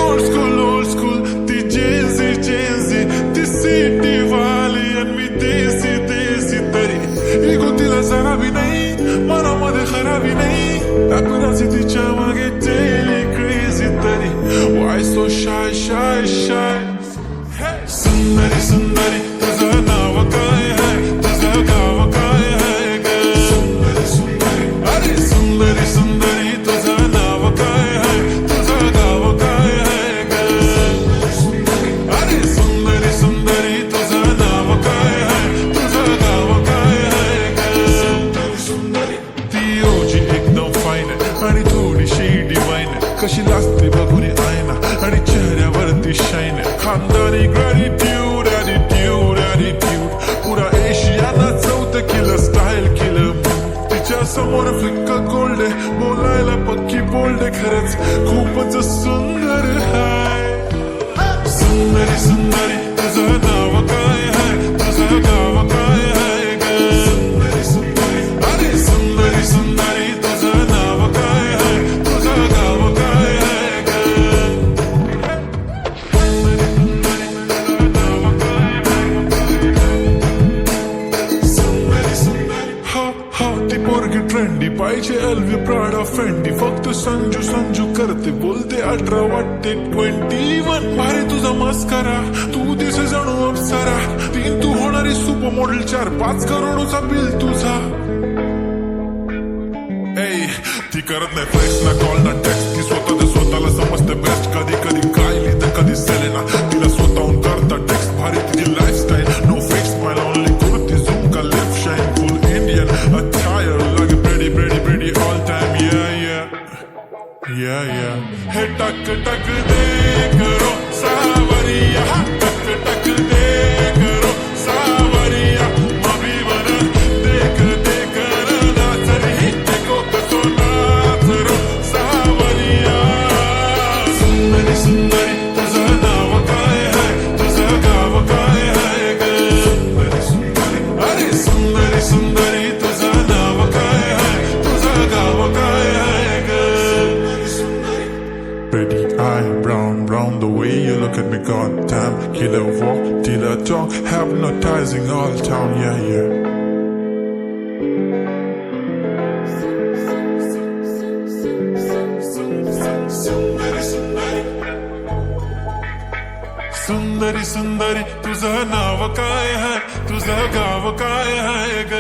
old school, ती जेजी, ती city वाली आणि मी देसी तरी इगो तिला जरा भी नाही, मनामध्ये खराबी नाही, अपराधी तिच्या मागे daily crazy तरी why so shy सुंदरी तुझं नाव काय आहे, तुझं गाव काय आहे ग? अरे सुंदरी तुझं नाव काय आहे, तुझं गाव काय आहे ग? अरे सुंदरी तुझं नाव काय आहे, तुझं गाव काय आहे ग? ती ओजी एकदम फाईन आहे आणि थोडीशी डिवाईन आहे, कशी लागते बघून आयना आणि चेहऱ्यावरती शाईन आहे, खानदानी ग्रॅटिट्यूड attitude पुरा एशियाना चौथं केलं स्टाईल केलं तिच्या समोर फिक्का गोल्ड आहे, बोलायला पक्की बोल्ड आहे, खरंच खूपच सुंदर हाय. सुंदरी तुझं नाव काय आहे, तुझं गाव काय आहे ग? अरे सुंदरी तुझं नाव काय आहे, तुझं गाव काय आहे ग? ती पोरगी ट्रेंडी पाहिजे एलवी प्राडा फेंडी, फक्त संजू करते बोलते 18 वाटते 21. भारी तुझा मस्करा, तू दिसे जणू अप्सरा, 3 तू होणारी सुपर मॉडेल, 4-5 करोडचा बिल तुझा. ती करत नाही फ्लेक्स ना कॉल ना टेक्स्ट, ती स्वतःला समजते बेस्ट, कधी काय लिहितं कधी सेलेना, तिला स्वतःहून करता टेक्स्ट, भारी तिची lifestyle, no fake smile only kurti झूम का left shine, full Indian attire like pretty all time, yeah. हे टक दे करो सावरिया, टक दे करो सावरिया, मभी वर देख नाचरी, देखो कसो नाचरो सावरिया. सुंदरी तुझं नाव काय आहे, तुझं गाव काय आहे ग? अरे सुंदरी तुझं नाव काय आहे, तुझं गाव काय आहे ग? Pretty eye, brown, the way you look at me, goddamn. Killer walk, dealer talk, hypnotizing all town, yeah. सुंदरी तुझं नाव काय आहे, तुझं गाव काय आहे ग?